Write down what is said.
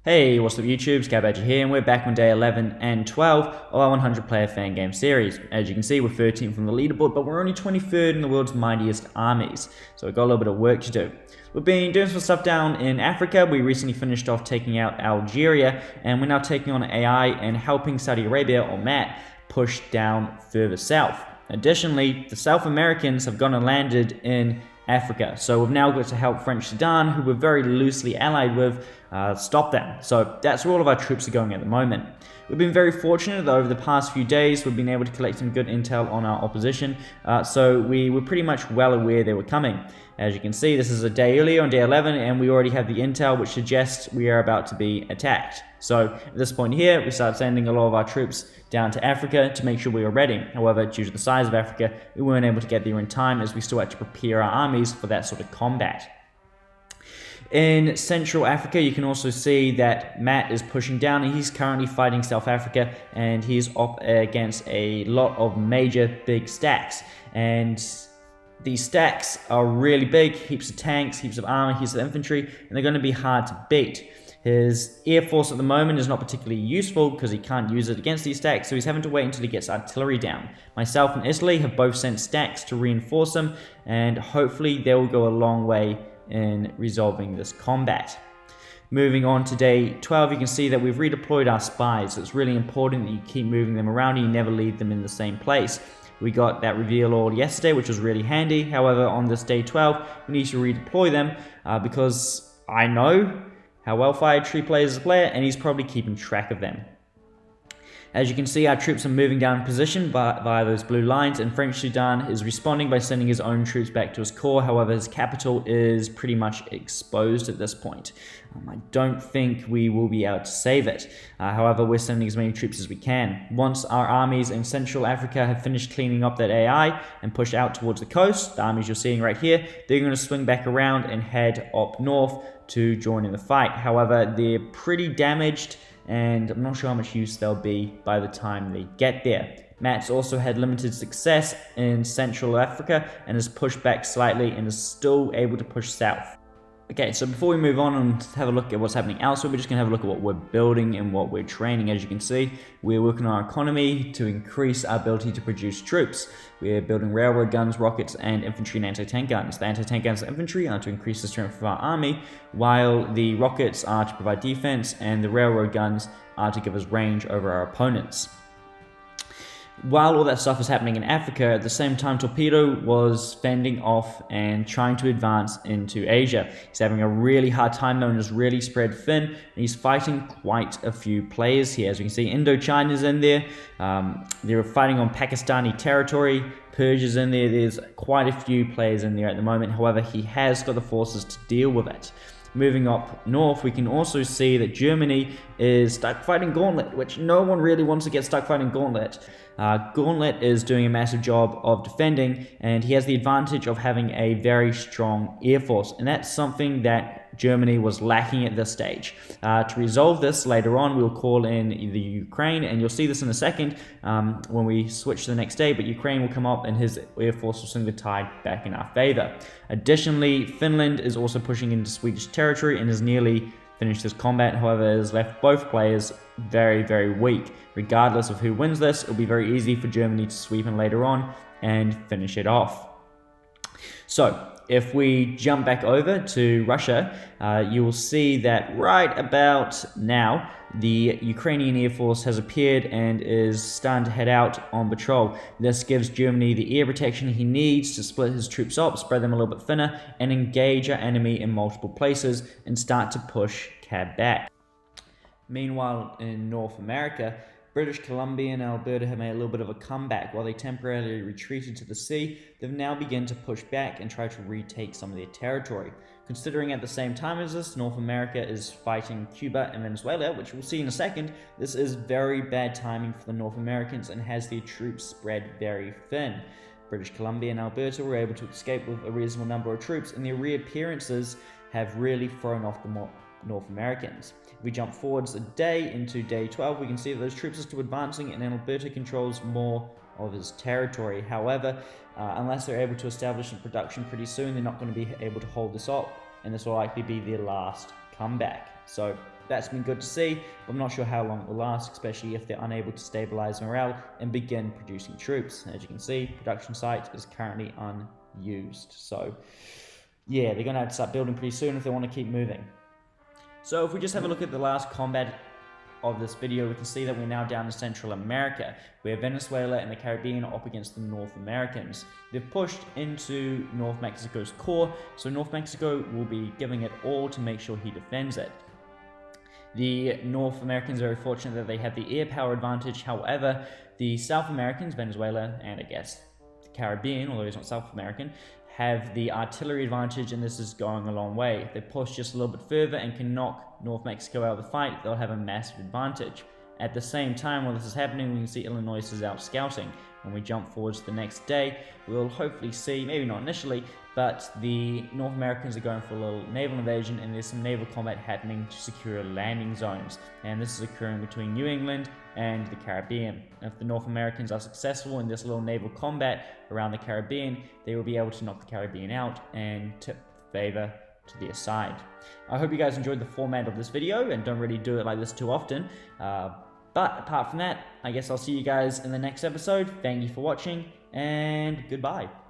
Hey, what's up YouTube, Scabadger here, and we're back on day 11 and 12 of our 100 player fan game series. As you can see, we're 13th from the leaderboard, but we're only 23rd in the world's mightiest armies, so we've got a little bit of work to do. We've been doing some stuff down in Africa. We recently finished off taking out Algeria, and we're now taking on AI and helping Saudi Arabia, or Matt, push down further south. Additionally, the South Americans have gone and landed in Africa. So we've now got to help French Sudan, who we're very loosely allied with, stop them. So that's where all of our troops are going at the moment. We've been very fortunate that over the past few days we've been able to collect some good intel on our opposition, so we were pretty much well aware they were coming. As you can see, this is a day earlier on day 11, and we already have the intel which suggests we are about to be attacked. So at this point here, we start sending a lot of our troops down to Africa to make sure we were ready. However, due to the size of Africa, we weren't able to get there in time, as we still had to prepare our armies for that sort of combat. In Central Africa, you can also see that Matt is pushing down, and he's currently fighting South Africa, and he's up against a lot of major big stacks. And these stacks are really big, heaps of tanks, heaps of armor, heaps of infantry, and they're going to be hard to beat. His air force at the moment is not particularly useful because he can't use it against these stacks, so he's having to wait until he gets artillery down. Myself and Italy have both sent stacks to reinforce him, and hopefully they will go a long way in resolving this combat. Moving on to day 12, you can see that we've redeployed our spies, so it's really important that you keep moving them around and you never leave them in the same place. We got that reveal all yesterday, which was really handy. However, on this day 12, we need to redeploy them because I know how well Fire Tree plays as a player, and he's probably keeping track of them. As you can see, our troops are moving down in position via those blue lines, and French Sudan is responding by sending his own troops back to his core. However, his capital is pretty much exposed at this point. I don't think we will be able to save it. However, we're sending as many troops as we can. Once our armies in Central Africa have finished cleaning up that AI and push out towards the coast, the armies you're seeing right here, they're going to swing back around and head up north to join in the fight. However, they're pretty damaged, and I'm not sure how much use they'll be by the time they get there. Matt's also had limited success in Central Africa and has pushed back slightly and is still able to push south. Okay, so before we move on and have a look at what's happening elsewhere, we're just going to have a look at what we're building and what we're training. As you can see, we're working on our economy to increase our ability to produce troops. We're building railroad guns, rockets, and infantry and anti-tank guns. The anti-tank guns and infantry are to increase the strength of our army, while the rockets are to provide defense, and the railroad guns are to give us range over our opponents. While all that stuff is happening in Africa, at the same time, Torpedo was fending off and trying to advance into Asia. He's having a really hard time though and is really spread thin, and he's fighting quite a few players here. As we can see, Indochina's in there. They're fighting on Pakistani territory. Persia's in there. There's quite a few players in there at the moment. However, he has got the forces to deal with it. Moving up north, we can also see that Germany is stuck fighting Gauntlet, which no one really wants to get stuck fighting Gauntlet. Gauntlet is doing a massive job of defending, and he has the advantage of having a very strong air force, and that's something that Germany was lacking at this stage. To resolve this later on, we'll call in the Ukraine, and you'll see this in a second when we switch to the next day, but Ukraine will come up and his air force will swing the tide back in our favor. Additionally, Finland is also pushing into Swedish territory and has nearly finished this combat. However, it has left both players very, very weak. Regardless of who wins this, it'll be very easy for Germany to sweep in later on and finish it off. So, if we jump back over to Russia, you will see that right about now, the Ukrainian Air Force has appeared and is starting to head out on patrol. This gives Germany the air protection he needs to split his troops up, spread them a little bit thinner, and engage our enemy in multiple places and start to push CAB back. Meanwhile, in North America, British Columbia and Alberta have made a little bit of a comeback. While they temporarily retreated to the sea, they've now begun to push back and try to retake some of their territory. Considering at the same time as this, North America is fighting Cuba and Venezuela, which we'll see in a second, this is very bad timing for the North Americans and has their troops spread very thin. British Columbia and Alberta were able to escape with a reasonable number of troops, and their reappearances have really thrown off the North Americans. If we jump forwards a day into day 12, we can see that those troops are still advancing and Alberta controls more of his territory. However, unless they're able to establish some production pretty soon, they're not going to be able to hold this up, and this will likely be their last comeback. So that's been good to see, but I'm not sure how long it will last, especially if they're unable to stabilize morale and begin producing troops. As you can see, production site is currently unused. So yeah, they're going to have to start building pretty soon if they want to keep moving. So if we just have a look at the last combat of this video, we can see that we're now down in Central America, where Venezuela and the Caribbean are up against the North Americans. They've pushed into North Mexico's core, so North Mexico will be giving it all to make sure he defends it. The North Americans are very fortunate that they have the air power advantage. However, the South Americans, Venezuela, and I guess the Caribbean, although he's not South American, have the artillery advantage, and this is going a long way. If they push just a little bit further and can knock North Mexico out of the fight, they'll have a massive advantage. At the same time, while this is happening, we can see Illinois is out scouting. When we jump forwards to the next day, we'll hopefully see, maybe not initially, but the North Americans are going for a little naval invasion, and there's some naval combat happening to secure landing zones. And this is occurring between New England and the Caribbean. If the North Americans are successful in this little naval combat around the Caribbean, they will be able to knock the Caribbean out and tip the favor to their side. I hope you guys enjoyed the format of this video and don't really do it like this too often. But apart from that, I guess I'll see you guys in the next episode. Thank you for watching, and goodbye.